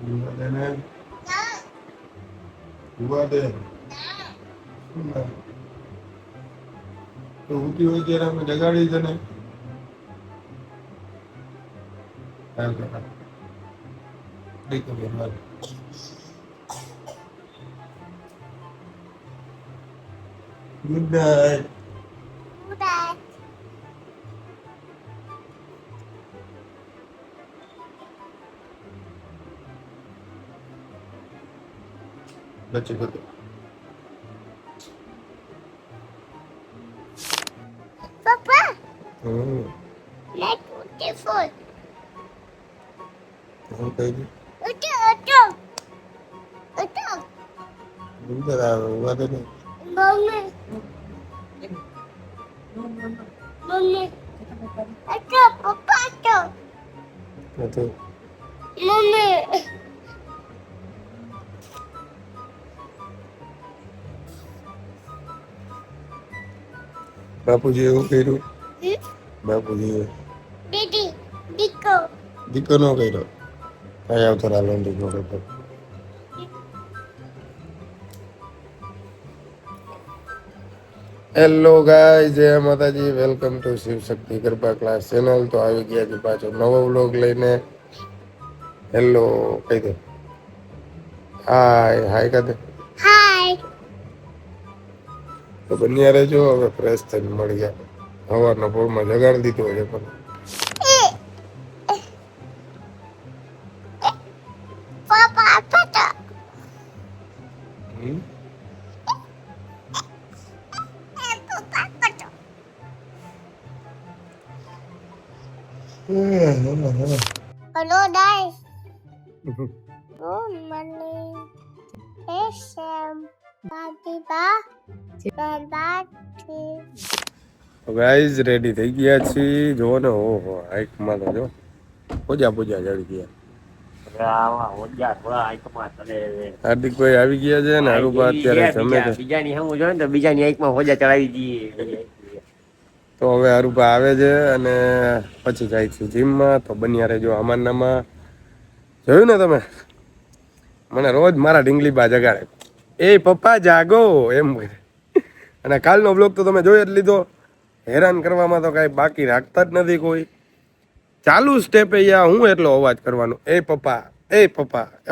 એને ઉભા દે તો ઊંઘી હોય ત્યારે અમે જગાડી દે ને ગુડ નાઇટ. બચી ગયું. Papa, hmm let's put the food. હું કહી દઉં Uto. અંદર આવે ઉભા દે ને Mommy. Mommy. Uto, Papa, uto. નથી Mommy. બાપુજી એવું કર્યું. Hmm? બાપુજી Daddy, Dico. દીકો નો કર્યો કઈ આવતો રાલો દીકો કરતો. હેલો ગાય જય માતાજી, welcome to Shiv Shakti Garba class channel. તો આવી ગયા છે પાછો નવો વ્લોગ લઈને. હેલો કહી દે, હાય હાય કહી દે. Hi. તો બન્યા રહેજો. હવે ફ્રેશ થઈને મળી ગયા. સવારના પોળમાં જગાડી દીધો છે પણ Papa, Papa. હમ? Papa, Papa. Hello, guys. Good morning. Hey, Sam. Daddy, ba. Guys ready થઈ ગયા છીએ. જો ને ઓહો હાઈકમાં તો જો પૂજા પૂજા ચડી ગયા. હાર્દિકભાઈ આવી ગયા છે ને હરુભા અત્યારે જમે છે. બીજાની હું જોઈ તો બીજાની આંખમાં હોજા ચડાવી દઈએ. તો હવે હરુભા આવે છે અને પછી જાય છે જીમમાં. તો બન્યા રહેજો અમારનામાં. જોયું ને તમે, મને રોજ મારા ઢીંગલી બા જગાડે, એ પપ્પા જાગો એમ કહે. અને કાલનો બ્લોગ તો તમે જોઈ જ લીધો. હેરાન કરવામાં તો કાંઈ બાકી રાખતા જ નથી કોઈ. ચાલુ સ્ટેપે યા હું એટલો અવાજ કરવાનો, એ પપ્પા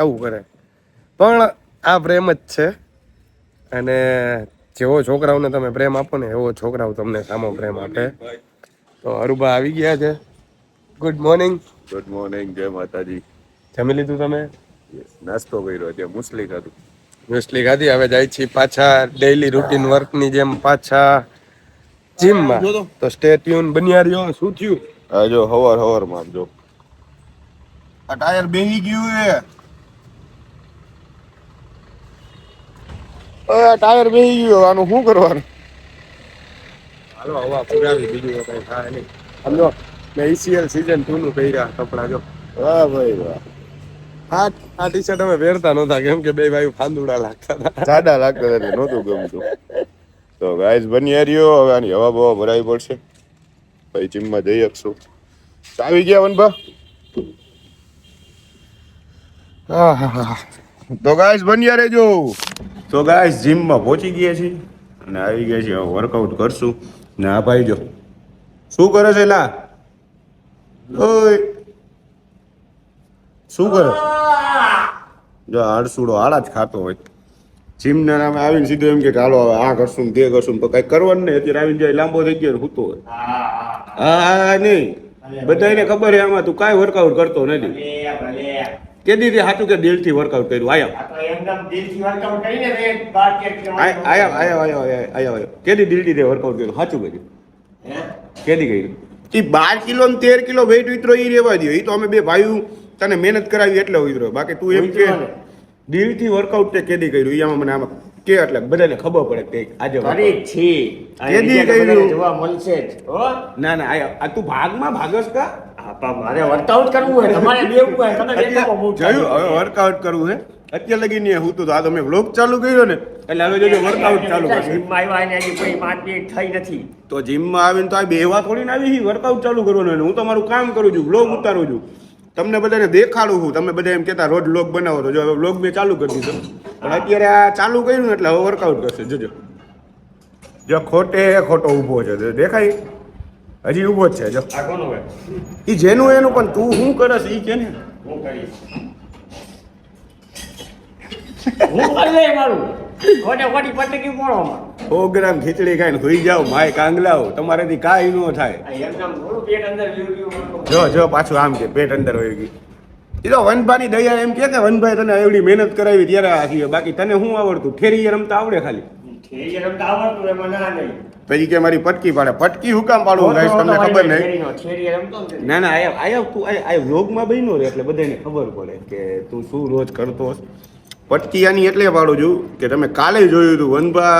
એવું કરે. પણ આ પ્રેમ જ છે. અને જેવો છોકરાઓને તમે પ્રેમ આપો ને એવો છોકરાઓ તમને સામો પ્રેમ આપે. તો હરુભા આવી ગયા છે. Good morning. ગુડ મોર્નિંગ, જય માતાજી. જમી લીધું તમે? નાસ્તો કર્યો છે, મુસલી ખાધું. મુસલી ખાધી. હવે જાય છે પાછા ડેઈલી રૂટીન વર્કની જેમ પાછા જીમમાં. તો સ્ટે ટ્યુન બન્યા રહ્યો. શું થયું? આ જો હવાર જો આ ટાયર બેહી ગયું છે. ટાયર બેહી ગયો, આનું શું કરવાનું? હાલો હવા પુરાવી, બીજું કઈ થાય નહીં. સમજો મેં ECL સીઝન 2 નું પહેર્યા કપડા. જો વાહ ભાઈ વાહ. આ ટી શર્ટ અમે પહેરતા નહોતા કેમ કે બે ભાઈ ફાંદુડા લાગતા હતા. સાડા લાગતા નથી, નહોતું ગમતું. તો ગાઈસ બની રહ્યો. હવે આની હવા બવા ભરાવી પડશે, પછી જીમમાં જઈ શકશું. આવી ગયા વનભા. તો ગાઈસ બન્યા રહેજો. તો ગાઈસ જીમમાં પહોંચી ગયા છીએ અને આવી ગયા છીએ. હવે વર્કઆઉટ કરશું. ને આ ભાઈ જો શું કરે છે લા? ઓય શું કરે? જો આળસુડો આળા જ ખાતો હોય. જીમના નામે આવીને સીધો એમ કે હાલો હવે આ કરશું ને તે કરશું, તો કઈ કરવાનું નહીં. અત્યારે આવીને જાય લાંબો થઈ ગયો સૂતો હોય. હા નહીં, બધાને ખબર છે આમાં તું કાંઈ વર્કઆઉટ કરતો નથી. કે દીધી સાચું કે દિલથી વર્કઆઉટ કર્યું? આયા કેદી દિલથી તે વર્કઆઉટ કર્યું? સાચું કર્યું? કેદી કર્યું? એ 12 કિલો ને 13 કિલો વેઇટ ઉતરો એ રહેવા દો. એ તો અમે બે ભાઈઓ તને મહેનત કરાવી એટલે ઉતરો. બાકી તું એમ કે દિલથી વર્કઆઉટ તે કેદી કર્યું? એ આમાં મને આમાં કે એટલે બધાને ખબર પડે કે આજે કેદી કર્યું જોવા મળશે જ. ના આ તું ભાગમાં ભાગસ કા? મારે વર્કઆઉટ કરવું હોય, તમારે બેવું હોય, તમે બેઠા બહુ જોયું હવે વર્કઆઉટ કરવું હે. અત્યારે લગી નહીં હું તો આ તમે વ્લોગ ચાલુ કર્યો ને એટલે હવે જોજો વર્કઆઉટ ચાલુ કરશે. જીમમાં આવ્યા ને હજી કોઈ મારપીટ થઈ નથી. તો જીમમાં આવીને તો આ બેહવા થોડી ને આવી વર્કઆઉટ ચાલુ કરવાનું. હું તો મારું કામ કરું છું, વ્લોગ ઉતારું છું. તમને બધાને દેખાડું છું. તમે બધા એમ કહેતા રોજ વ્લોગ બનાવો તો જો હવે વ્લોગ મેં ચાલુ કરી દીધો. પણ અત્યારે આ ચાલુ કર્યું ને એટલે હવે વર્કઆઉટ કરશે. જોજો જો ખોટો ઊભો છે. જો દેખાય હજી ઊભો જ છે. જો આ કોનું હોય? એ જેનું એનું, પણ તું શું કરસ એ કે ને. હું કરીશ. હું કરી લઈ મારું. ખોટી પટકી પોણોમાં. 100 ગ્રામ ખીચડી ખાઈને હોઈ જાવ માય કાંગલાઓ, તમારેથી કાંઈ ન થાય. એકદમ થોડું પેટ અંદર લીધું. જો પાછું આમ કે પેટ અંદર વહી ગઈ. એ તો વનભાની દયા એમ કે વનભાઈ તને એવડી મહેનત કરાવી ત્યારે આ થયું. બાકી તને શું આવડતું? ઠેરી રમતા આવડે ખાલી. ઠેરી રમતા આવડતું એમાં ના નહીં. પછી કે મારી પટકી પાડે. પટકી હું કામ પાડવું ગાઈસ તમને ખબર નહીં. ઠેરી રમતો ને. ના આયા તું આ વ્લોગમાં બન્યો રે એટલે બધાને ખબર પડે કે તું શું રોજ કરતો હશ. પટકી આની એટલે પાડું છું કે તમે કાલે જોયું હતું વનભા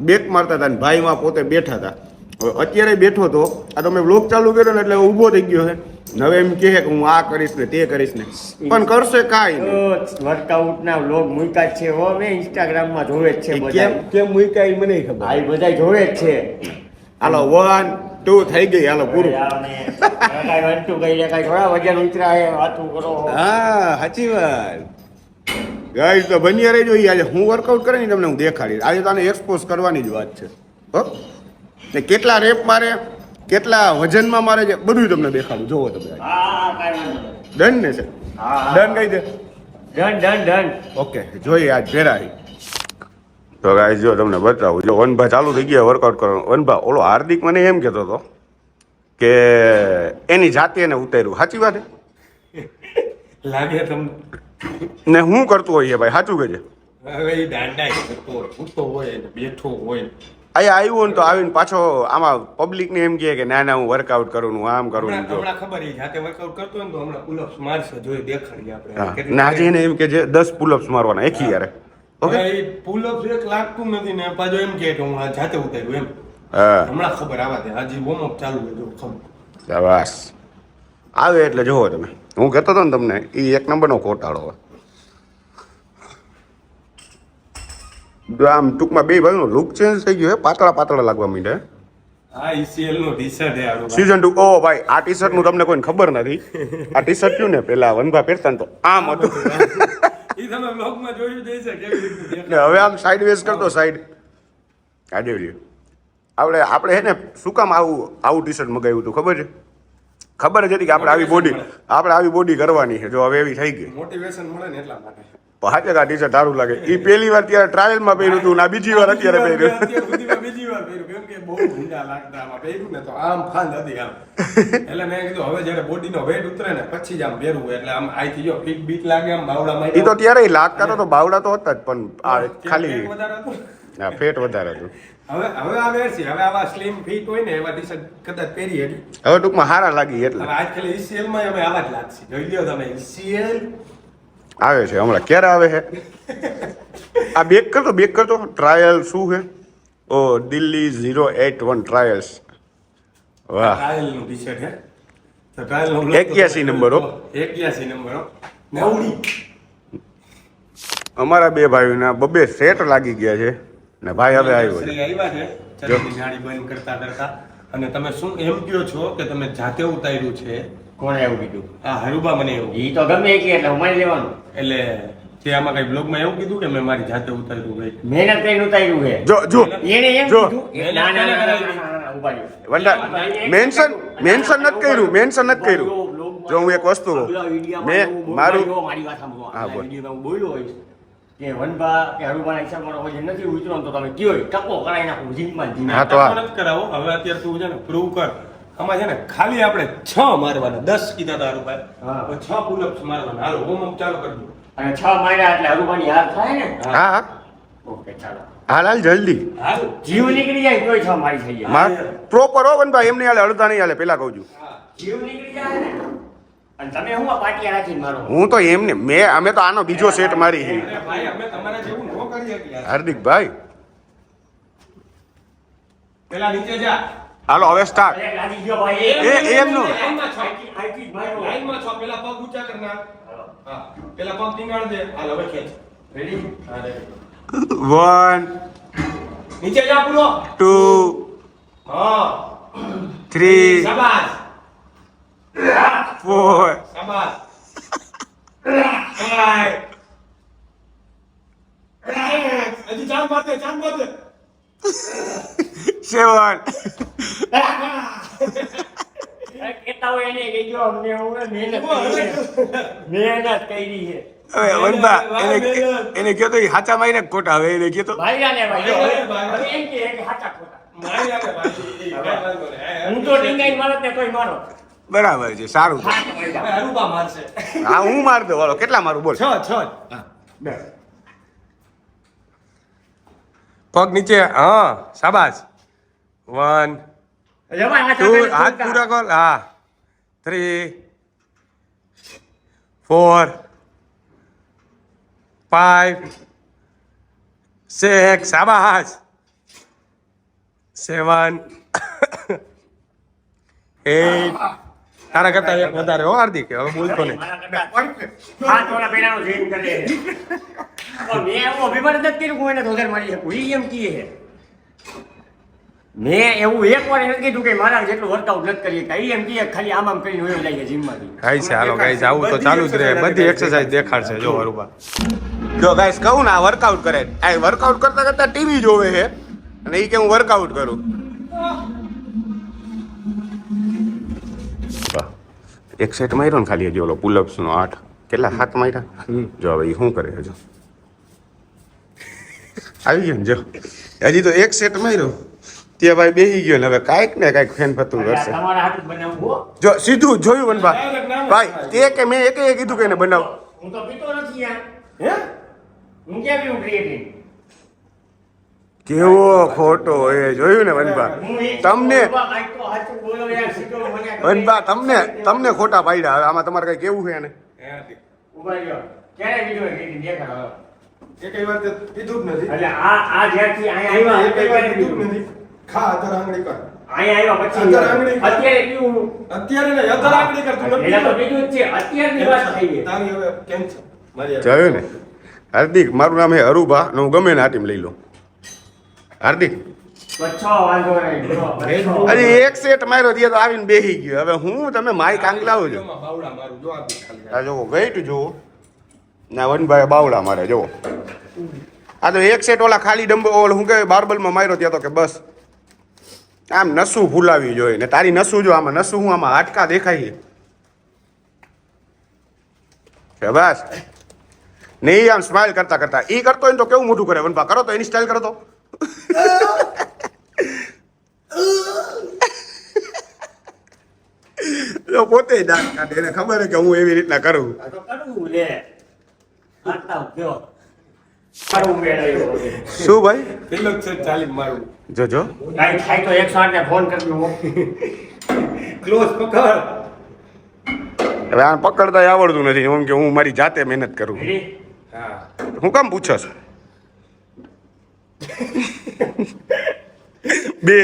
બેક મારતા હતા ને ભાઈમાં પોતે બેઠા હતા. હવે અત્યારે બેઠો તો આ તમે વ્લોગ ચાલુ કર્યો ને એટલે ઊભો થઈ ગયો છે. હવે એમ કહે કે હું આ કરીશ ને તે કરીશ ને, પણ કરશે કાંઈ નહીં. વર્કઆઉટ ના વ્લોગ મૂક્યા જ છે હો, મેં ઇન્સ્ટાગ્રામ માં જોવે જ છે બધા. કેમ મૂક્યા એ મને ખબર. આ બધા જોવે જ છે. હાલો 1 2 થઈ ગઈ. હાલો પૂરું. કાંઈ વંટું કઈ કાંઈ થોડા વજન ઉતરાય વાતું કરો. હા સાચી વાત. ગાઈસ તો બન્યા રહેજો. આજે હું વર્કઆઉટ કરે ને તમને હું દેખાડીશ. આજે તને એક્સપોઝ કરવાની જ વાત છે. હો ને કેટલા રેપ મારે, કેટલા વજનમાં મારે છે બધું તમને દેખાડું. જોવો તમે. હા કાંઈ વાંધો નહીં. ડન ને છે? હા ડન કહી દે. ડન. ઓકે જોઈએ આજ ભેરાઈ. તો ગાઈસ જો તમને બતાવું. જો વનભા ચાલુ થઈ ગયા વર્કઆઉટ કરવાનું. વનભા ઓલો હાર્દિક મને એમ કહેતો હતો કે એની જાતે એને ઉતાર્યું. સાચી વાત લાગે તમને? ને હું કરતું હોય ભાઈ? સાચું કે છે? હવે એ દાંડાઈ કરતો હોય, ઉઠતો હોય ને બેઠો હોય. અહીંયા આવ્યું ને તો આવીને પાછો આમાં પબ્લિક ને એમ કહે કે ના હું વર્કઆઉટ કરું હું આમ કરું. હમણાં ખબર એ જાતે વર્કઆઉટ કરતો હોય ને તો હમણાં પુલઅપ્સ મારશે, જોઈ દેખાડીએ આપણે. ને આજે એને એમ કે છે 10 પુલઅપ્સ મારવાના એકી યારે. ઓકે પુલઅપ્સ એક લાગતું નથી ને પાછો એમ કે હું આ જાતે ઉતાર્યું એમ. હા હમણાં ખબર આવા દે. હજી વોર્મઅપ ચાલુ છે જો ખબર. શાબાશ. આવે એટલે જોવો તમે. હું કહેતો હતો ને તમને એ 1 નંબરનો ખોટાળો. આમ ટૂંકમાં બે ભાઈનો લુક ચેન્જ થઈ ગયો. પાતળા લાગવા માંડ્યા. આ ઈસીએલ નો ટી-શર્ટ છે આડું. સીઝન 2. ઓ ભાઈ આ ટી-શર્ટ નું તમને કોઈને ખબર નથી. આ ટીશર્ટ થયું ને પેલા વનભા પહેરતા ને તો આમ હતું. ઈ તમે બ્લોગમાં જોયું જ હશે કેવી રીતે દેખાય. ને હવે આમ સાઈડ વેઝ કરતો સાઈડ. આ જોઈ લ્યો. આપણે હે ને શું કામ આવું ટી-શર્ટ મગાવ્યું હતું ખબર છે? ખબર જ હતી કે આપણે આવી બોડી કરવાની છે. જો હવે એવી થઈ ગઈ. મોટિવેશન મળે ને એટલા માટે. હાચે આ ટી-શર્ટ સારું લાગે. એ પહેલી વાર ત્યારે ટ્રાયલમાં પહેર્યું હતું ને આ બીજી વાર અત્યારે પહેર્યું. બીજી વાર પહેર્યું કેમ કે બહુ ભૂંડા લાગતા આમાં પહેર્યું ને તો આમ ફાંદ હતી આમ. એટલે મેં કીધું હવે જ્યારે બોડીનો વેટ ઉતરે ને પછી જ આમ પહેરવું એટલે આમ આઈથી જો ફિટ બીટ લાગે આમ બાવડામાં. એ તો ત્યારે લાગતા તો બાવડા તો હતા જ પણ આ ખાલી વધારે હતું. હા ફેટ વધારે હતું. હવે આ વેરસી હવે આવા સ્લિમ ફિટ હોય ને એવા ટી-શર્ટ કદાચ પહેરી હતી. હવે ટૂંકમાં હારા લાગી એટલે. હવે આજ ખાલી ઈસીએલ માં અમે આવા જ લાગશે. જોઈ લ્યો તમે ઈસીએલ આવે છે હમણાં. ક્યારે આવે છે આ? બેક કરતો ટ્રાયલ શું છે? ઓ દિલ્હી 081 ટ્રાયલ્સ. વાહ ટ્રાયલ નું ટી-શર્ટ હે. તો ટ્રાયલ નો 81 નંબર હો. 81 નંબર હો. નવડી. અમારા બે ભાઈઓના બબે સેટ લાગી ગયા છે ને ભાઈ હવે આવ્યો છે. આવ્યા છે ચટણી ગાડી બંધ કરતા અને તમે શું એમ કહો છો કે તમે જાતે ઉતાર્યું છે? કોણે એવું કીધું? આ હરુબા મને એવું. ઈ તો ગમે કે એટલે મારી લેવાનું. એટલે તે આમાં કઈ બ્લોગમાં એવું કીધું કે મેં મારી જાતે ઉતાર્યું ભાઈ. મહેનત કરીને ઉતાર્યું છે. જો એને એમ જો. કીધું ના ઉભા રહ્યો. વંડા મેન્શન નથી કર્યું. જો હું એક વસ્તુ મેં મારું મારી વાત સાંભળો. હા, બોલ. વિડીયોમાં હું બોલ્યો હોઈશ કે વનભા કે હરુભાના હિસાબમાં વજન નથી ઉતરો તો તમે કયો ટકો કરાવી નાખો જીમમાં જીમ. હા, તો આ. નથી કરાવો હવે અત્યારે તું છે ને પ્રૂવ કર. આમાં છે ને ખાલી આપણે 6 મારવાના 10 કીધા હતા હરુભાઈ. હા. હવે 6 પુલઅપ્સ મારવાના. હાલો વોર્મઅપ ચાલુ કરજો. અને 6 માર્યા એટલે હરુભાની હાર થાય ને. હા ઓકે ચાલો. હાલ જલ્દી હાલો જીવ નીકળી જાય તોય 6 મારી થઈ જાય. માર પ્રોપર હો વનભાઈ. એમ નહીં હાલે અડધા નહીં હાલે. પેલા કહું છું જીવ નીકળી જાય ને. અને તમે હું આ પાટિયા રાખીને મારો. હું તો એમને અમે તો આનો બીજો સેટ મારી છે. અરે ભાઈ અમે તમારા જેવું ન કરીએ કે યાર. હાર્દિકભાઈ પેલા નીચે જા. હાલો હવે સ્ટાર્ટ. અરે લાગી ગયો ભાઈ. એમનું. લાઈનમાં છો. આઈથી જ માર્યો. લાઈનમાં છો. પેલા પગ ઊંચા કર નાખ. હા પેલા પગ ટીંગાડ દે. હાલો હવે ખેંચ. રેડી? હા રેડી. 1 નીચે જા પૂરો. 2 હા 3 શાબાશ 4 શાબાશ હજી ચાલ મારતે 7 કેતા હોય એને કહેજો અમને હું મહેનત કરી છે હવે વનબા એને કહેતો એ હાચા માઈને ખોટા હવે એને કહેતો ભાઈ ને ભાઈ હવે એમ કે હાચા ખોટા હું તો ડીંગાઈ મારો ને કોઈ મારો બરાબર છે સારું છે. હરુબા મારશે હા હું માર દઉં વાળો કેટલા મારું બોલ 6 પગ નીચે હા શાબાશ 1 જમાય 2 હાથ પૂરા કર હા 3 4 5 6 શાબાશ 7 8 તારા કરતા એક વધારે હો હાર્દિક હવે બોલતો નહીં હાથ વાળા પેલાનો ડ્રીમ કરે છે મેં એવું અભિમાન જ કર્યું હું એને ધોધર મારી શકું ઈ એમ કહે છે મેં એવું એક વાર નથી કીધું કે મારા જેટલું વર્કઆઉટ નથી કરી શકતા ઈ એમ કહે ખાલી આમ કરીને હોય લાગે જીમમાંથી ગાઈસ હાલો ગાઈસ આવું તો ચાલુ જ રહે બધી એક્સરસાઇઝ દેખાડશે જો હરુબા જો ગાઈસ કહું ને આ વર્કઆઉટ કરે આ વર્કઆઉટ કરતા કરતા ટીવી જોવે છે અને ઈ કે હું વર્કઆઉટ કરું એક સેટ માર્યો ને ખાલી હજી ઓલો પુલઅપ્સ નો 8 કેટલા 7 માર્યા જો હવે ઈ શું કરે હજુ આવી ગયો ને જો હજી તો એક સેટ માર્યો તે ભાઈ બેહી ગયો ને હવે કાંઈક ને કાંઈક ફેન ફતું કરશે તમારા હાથ બનાવવું હો. જો સીધું જોયું વનબા ભાઈ તે કે મેં એકે કીધું કે એને બનાવ હું તો પીતો નથી યાર હે હું કેમ પીવું ક્રિએટિન કેવો ખોટો એ જોયું ને વનબા તમને વનબા તમને ખોટા પાડ્યા હવે આમાં તમારે કઈ કેવું છે એને ઉભા રહ્યો ક્યારે વિડિયો ક્રિએટિન દેખાડો એકઈ વાર તે કીધું જ નથી એટલે આ જ્યારથી અહીંયા આવ્યા એકઈ વાર કીધું જ નથી ખા અધર આંગળી કર અહીંયા આવ્યા પછી અંદર આંગળી કર. અત્યારે પીવું અત્યારે ને અધર આંગળી કર તું નથી એના તો પીધું જ છે અત્યારની વાત થઈ છે તારી હવે કેમ છે મારી જોયું ને હાર્દિક મારું નામ છે અરુબા ને હું ગમે ને આ ટીમ લઈ લઉં હાર્દિક બચ્ચો વાંધો નહીં હજી એક સેટ માર્યો ત્યાં તો આવીને બેહી ગયો હવે હું તમે માઈક આંગ લાવો છો બાવડા મારું જો આ બી ખાલી આ જોવો વેઇટ જુઓ ના વનભાઈ બાવડા મારે જુઓ આ તો એક સેટ ઓલા ખાલી ડમ્બો ઓલ હું કે બાર્બલમાં માર્યો ત્યાં તો કે બસ આમ નસું ફૂલાવી જોઈએ ને તારી નસું જો આમાં નસું હું આમાં હાડકા દેખાય છે બસ નહીં આમ સ્માઇલ કરતા કરતા ઈ કરતો હોય ને તો કેવું મોટું કરે વનભા કરો તો એની સ્ટાઇલ કરો તો પોતે દાંત કાઢે એને ખબર છે કે હું એવી રીતના કરું આ તો કરવું લે આતા ગયો મારું મેળવ્યો શું ભાઈ પેલો જ છે ચાલી મારું જોજો કાઈ થાય તો 108 ને ફોન કરી દઉં ક્લોઝ પકડ હવે આ પકડતા આવડતું નથી એમ કે હું મારી જાતે મહેનત કરું રેડી હા હું કામ પૂછસ બે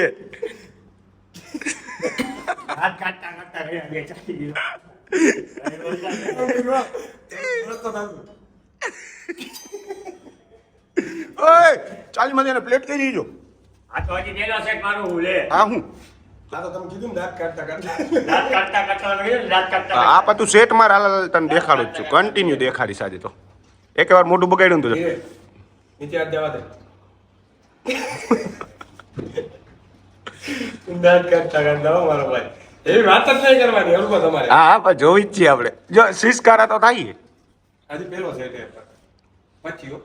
હાથ કાઢતા કાઢતા રહ્યા બે ચાલી ગયો ઓય ચાલી મને એને પ્લેટ કરી દીજો આ તો હજી પેલો સેટ મારું લે હા હું આ તો તમે કીધું ને દાંત કાઢતા કાઢતા દાંત કાઢતા કાઢતા નહીં દાંત કાઢતા આ પાછું સેટ માર હાલ તને દેખાડું જ છું કન્ટિન્યુ દેખાડીશ આજે તો એક વાર મોઢું બગાડ્યું ને તો એ નીચે હાથ દેવા દે દાંત કાઢતા કાઢતા હો મારો ભાઈ એવી વાત જ નહીં કરવાની હરુબા તમારે હા હા પણ જોવી જ છીએ આપણે જો શિષ્કારા તો થાય આજે પેલો છે તે પછી હો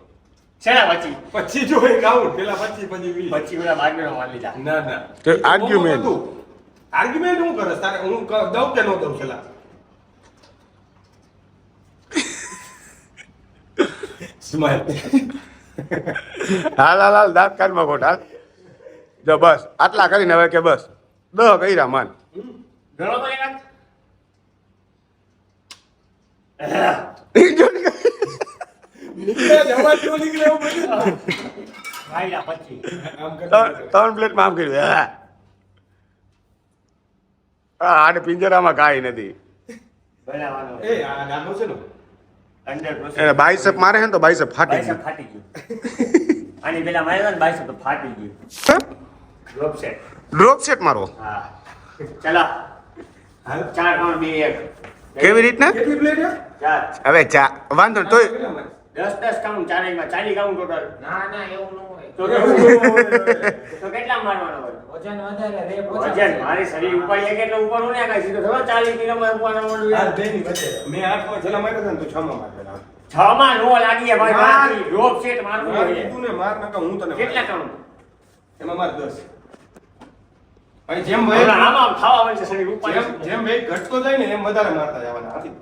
શેના પછી પછી જો એક આઉટ પેલા પછી 20 પછી ઓલા બાજુનો માર લીધા ના ના તો argument. આર્ગ્યુમેન્ટ હું કરસ તારે હું દઉં કે ન દઉં પેલા સ્માઈલ હાલ હાલ હાલ દાંત કાઢમાં ખોટ હાલ જો બસ આટલા કરીને હવે કે બસ 10 કર્યા માન ગણો તો એક નીકળે જવા જો નીકળે એવું બધું ભાઈલા પછી આમ કર 3 પ્લેટમાં આમ કર્યું હા આને પિંજરામાં કાંઈ નથી બનાવવાનો એ આ નાનો છે ને 100% એને બાઇસેપ મારે છે ને તો બાઇસેપ ફાટી બાઈસેપ ગયું ફાટી ગયું આની પેલા માર્યા ને બાઈસેપ તો ફાટી ગયું ડ્રોપ સેટ ડ્રોપ સેટ મારો હા ચલા હાલ 4 3 2 1 કેવી રીતના કેટલી પ્લેટ છે? 4 હવે ચા વાંધો નહીં, તોય 10 કાઉન્ટ ચારેયમાં 40 કાઉન્ટ ટોટલ ના ના એવું ન હોય. તો કેટલા મારવાનો હોય વજન વધારે રે વજન મારી શરીર ઉપાડીએ કેટલો ઉપર ને કાંઈ સીધો થયો 40 કિલોમાં ઉપાડવાનો આ હોય બેની વચ્ચે. મેં 8 માં છેલ્લા માર્યા હતા ને તો 6 માં મારેલા. 6 માં નો લાગીએ ભાઈ માર. મારી રોપ સેટ મારવું માર હોય કીધું ને, માર નકા હું તને કેટલા મારું. કાઉન્ટ એમાં માર 10. ભાઈ જેમ હવે ભાઈ આમાં ખાવા મળશે શરીર જેમ ઉપાડી જેમ વેઇટ ઘટતો જાય ને એમ વધારે મારતા જવાના. હાથી.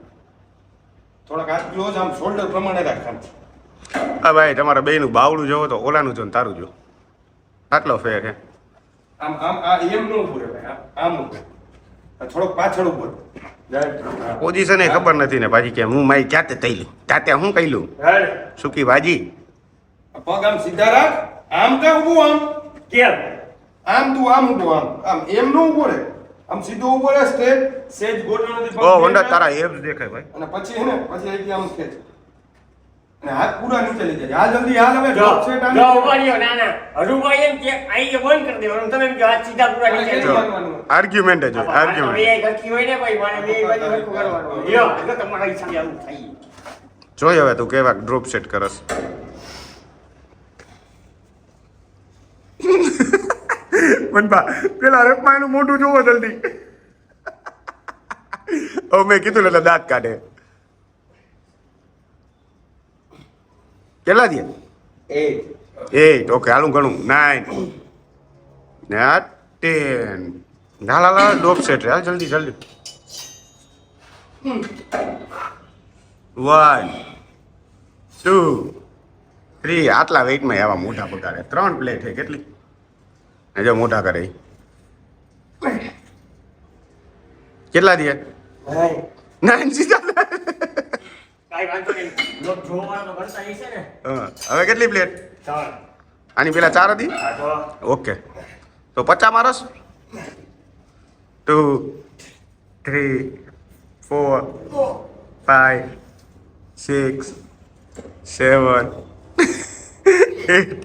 થોડાક હાથ ક્લોઝ આમ શોલ્ડર પ્રમાણે રાખવાનું. હા ભાઈ તમારા બેયનું બાવડું જોવો તો ઓલાનું જો ને તારું જો આટલો ફેર છે. આમ આમ આ એમ નો ઉભું રહે ભાઈ. આમ ઉભું. આ થોડોક પાછળ ઉભો રહે. હા. પોઝિશન એ ખબર નથી ને પાછી કે હું મારી જાતે તૈલી જાતે હું કઈલું હેડ સુકી ભાજી. આ પગ આમ સીધા રાખ. આમ કા ઊભું આમ. કેમ આમ તું આમ ઊભો આમ. આમ એમ નો ઊભો રહે. આમ સીધો ઊભો રહે સ્ટ્રેટ. સેજ ગોઠવ નથી. પગ ઓ વંડા બેઠા. તારા એબ્સ દેખાય ભાઈ. અને પછી હે ને પછી અહીંથી આમ ખેંચ. અને હાથ પૂરા નીચે લઈ જાય. હાલ જલ્દી હાલ હવે જો drop set આમ. જો ઉપાડ્યો ના ના હરુભાઈ એમ કે આઈ બંધ કરી દેવાનું તમે એમ કે હાથ સીધા પૂરા નીચે જો. આર્ગ્યુમેન્ટ જ હોય હવે આર્ગ્યુમેન્ટ. એ ગલતી હોય ને ભાઈ મારે બે બાજુ હરખું કરવાનું હોય. લ્યો એટલે તમારા હિસાબે આવું થાય જોઈ હવે તું કેવા ડ્રોપ સેટ કરસ. મનપા પેલા રેપમાં એનું મોઢું જોવો જલ્દી. હવે મેં કીધું એટલે દાંત કાઢે. કેટલા દે? 8 ઓકે હાલું ઘણું 9 ના 10 ના લા લા ડ્રોપ સેટ હાલ જલ્દી જલ્દી 1 2 3 આટલા વેઇટમાં આવા મોટા પગારે 3 પ્લેટ છે કેટલી ને જો મોટા કરે ઈ. કેટલા દે? 9 સીધા. કાઈ વાંધો નહીં લોક જોવાનો કરતા હશે ને હા, હવે કેટલી પ્લેટ? ચાલ આની પેલા 4 હતી. આ તો ઓકે તો 50 મારસ 2 3 4 5 6 7 8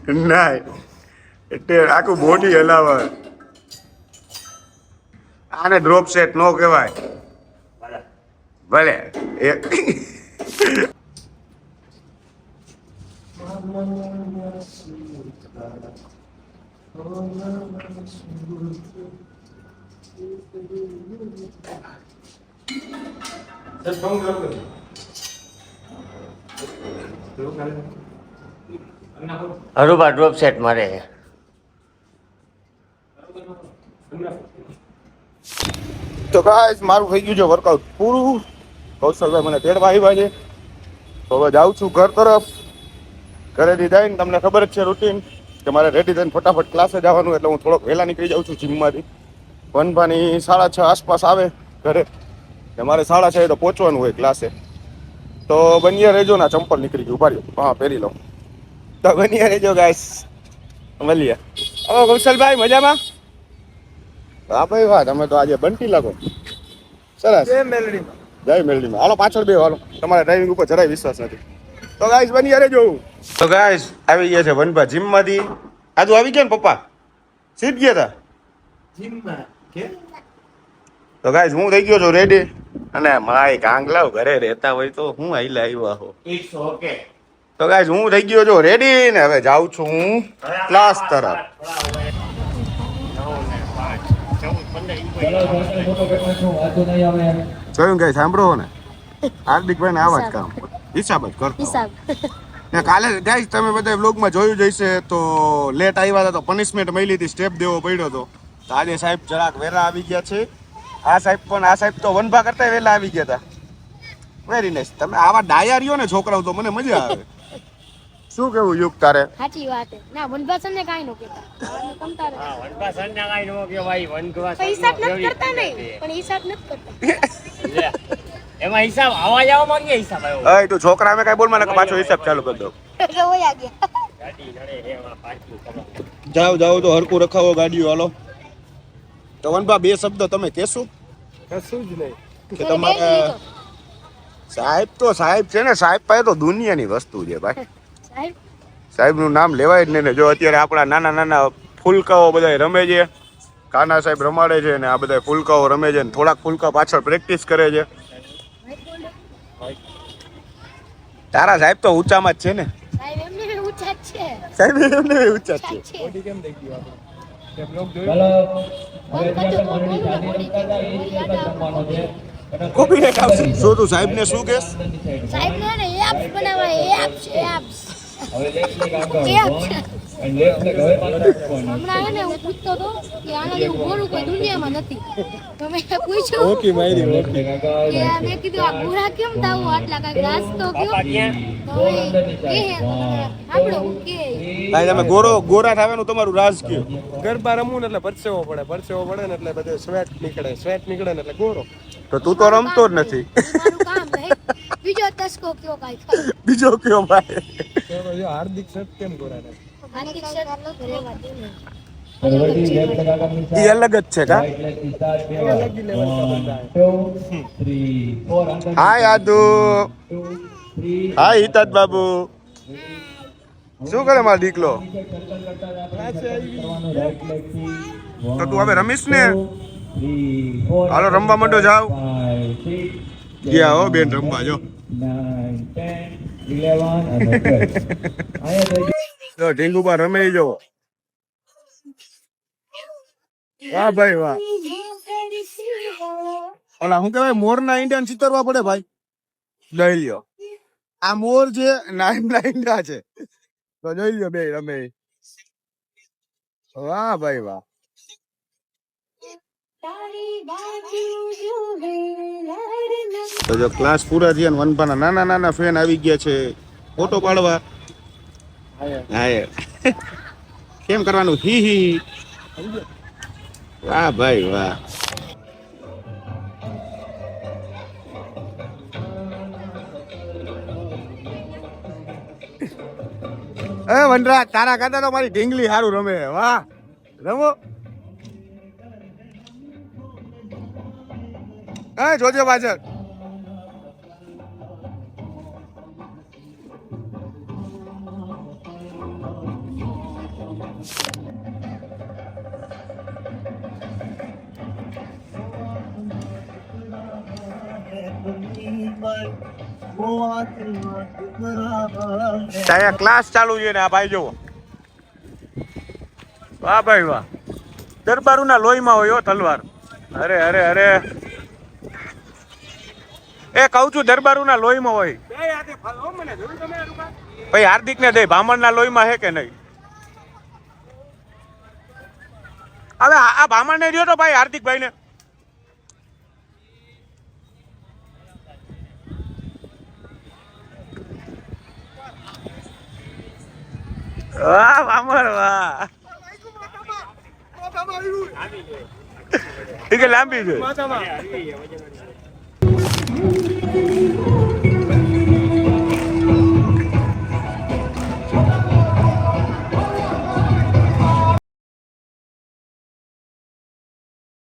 9 10 આખું બોડી હલાવે. આને ડ્રોપ સેટ નો કહેવાય ભલે ભલે એક સર ફોન ચાલુ કરી. હરુભા ડ્રોપ સેટ મારે તો ગાઈસ મારું થઈ ગયું છે વર્કઆઉટ પૂરું. કૌશલભાઈ મને તેડવા આવ્યા છે તો હવે જાઉં છું ઘર તરફ. ઘરેથી જઈને તમને ખબર જ છે રૂટીન કે મારે રેડી થઈને ફટાફટ ક્લાસે જવાનું એટલે હું થોડોક વહેલા નીકળી જાઉં છું જીમમાંથી. વનભાની 6:30 આસપાસ આવે ઘરે ને મારે 6:30 તો પહોંચવાનું હોય ક્લાસે. તો બન્યા રહેજો ના ચંપલ નીકળી ગયું ઉભા રહ્યો હા પહેરી લઉં. તો બન્યા રહેજો ગાઈસ મળીએ. હવે કૌશલભાઈ મજામાં? હા ભાઈ વાહ તમે તો આજે બંટી લાગો. સરસ જય મેલડીમાં હાલો પાછળ બે હાલો તમારા ડ્રાઇવિંગ ઉપર જરાય વિશ્વાસ નથી. તો ગાઈસ બની રહેજો. તો ગાઈસ આવી ગયા છે વનભા જીમમાંથી. આજુ આવી ગયા ને પપ્પા સીટ ગયા હતા. તો ગાઈસ હું થઈ ગયો છું રેડી અને માય કાંગલાવ ઘરે રહેતા હોય તો હું આઈલા આવ્યા હો. ઇટ્સ ઓકે તો ગાઈસ હું થઈ ગયો છું રેડી ને હવે જાઉં છું હું ક્લાસ તરફ. જોયું ગાઈસ સાંભળો ને હાર્દિકભાઈ ને આવા જ કામ હિસાબ જ કરતો. ને કાલે ગાઈસ તમે બધા વ્લોગમાં જોયું જ હશે તો લેટ આવ્યા હતા તો પનિશમેન્ટ મળી હતી સ્ટેપ દેવો પડ્યો હતો. તો આજે સાહેબ જરાક વહેલા આવી ગયા છે. આ સાહેબ તો વનભા કરતા વહેલા આવી ગયા હતા. Very nice. તમે આવા ડાયા રહ્યો ને છોકરાઓ તો મને મજા આવે. શું કેવું યુગ તારે? સાચી વાત છે. ના વનભાસન ને કાઈ નો કેતા. આને કમતા રહે. હા વનભા સરના કાઈ નો કે ભાઈ વનભા પૈસા નથી કરતા નહીં પણ હિસાબ નથી કરતા. એમાં હિસાબ આવા જવામાં કે હિસાબ આવ્યો અય તું છોકરા અમે કઈ બોલ મને પાછો હિસાબ ચાલુ કરી દો. રોયા ગયા. ગાડી નડે એમાં પાછું કરો જાઓ તો હરકું રખાવો ગાડીઓ હાલો. તો વનભા બે શબ્દ તમે કહેશો કશું જ નહીં. કે તમારે સાહેબ છે ને સાહેબ પાસે તો દુનિયાની વસ્તુ છે ભાઈ. સાહેબ સાહેબનું નામ લેવાય જ નહીં ને. જો અત્યારે આપણા નાના નાના ફૂલકાઓ બધા રમે છે તાના સાહેબ રમાડે છે ને આ બધા ફૂલકાઓ રમે છે ને થોડાક ફૂલકા પાછળ પ્રેક્ટિસ કરે છે. તારા સાહેબ તો ઊંચામાં જ છે ને. સાહેબ એમને ઊંચા જ છે. સાહેબ એમને ઊંચા જ છે. બોડી કેમ થઈ ગયું આપણે કે બ્લોગ બોલો હવે ત્યાં મોરડી શાદી રમતા હતા એ જ વખત રમવાનો છે. કોપીરાઈટ આવશે. શું તું સાહેબને શું કહેશ? સાહેબ ને એપ્સ બનાવવા એપ્સ હવે લેફ્ટ લેગ આગળ અને લેફ્ટ લેગ હવે પાછળ રાખવાનો. હમણાં હે ને હું પૂછતો હતો કે આના જેવું ગોરું કોઈ દુનિયામાં નથી. તો મેં પૂછ્યું ઓકે મારી ઓકે લેગ આગળ કે મેં કીધું આ ગોરા કેમ થાવ આટલા કાંઈક રાસ તો કયો તો એ આપણો કે ભાઈ તમે ગોરા થવાનું તમારું રાજ કયો? ગરબા રમવું ને એટલે પરસેવો પડે ને એટલે બધે સ્વેટ નીકળે ને એટલે ગોરો. તો તું તો રમતો જ નથી. મારું કામ હે બીજો તસ્કો કયો કાંઈ બીજો કયો ભાઈ? તો જો હાર્દિક શર્ટ કેમ ગોરા ને હાર્દિક શર્ટ રહેવા દે ને ફરવડી લેફ્ટ લેગ આગળ ની એ અલગ જ છે કા? રાઈટ લેગ થી સ્ટાર્ટ બે 1 2 3 4 અંદર હાય યાદુ. 2 3 હાય હિતાત બાબુ. શું કરે મારો દીકલો? કરવાનો રાઈટ લેગ થી તો તું હવે રમીશ ને? 3 4 હાલો રમવા માંડો જાવ. 5 6 ગયા હો બેન રમવા જો. 9 10 11 અને 12 આયા તો ઢીંગુ પર રમે જો. વાહ ભાઈ વાહ. ઓલા શું કહેવાય મોરના ઈંડા ચિતરવા પડે ભાઈ. લઈ લ્યો આ મોર છે ના ઈંડા છે તો જોઈ લ્યો બે રમે. વાહ ભાઈ વાહ. તો જો ક્લાસ પૂરા થયા ને વનપાના નાના નાના ફેન આવી ગયા છે ફોટો પાડવા. હા કેમ કરવાનું? હી હી. વાહ ભાઈ વાહ. એ વનરા તારા કરતા તો મારી ઢીંગલી સારું રમે. વાહ રમો. હા જોજો પાછળ. ત્યાં ક્લાસ ચાલુ છે ને આ ભાઈ જોવો. વાહ ભાઈ વાહ. દરબારુના લોહીમાં હોય તલવાર. અરે અરે અરે એ કહું છું દરબારુના લોહીમાં હોય. ભાઈ હાર્દિક ને દે ભામણના લોહીમાં હે કે નહીં? હવે આ ભામણ ને રહ્યો તો ભાઈ હાર્દિકભાઈ ને. વાહ ભામણ વાહ. ઠીક લાંબી છે.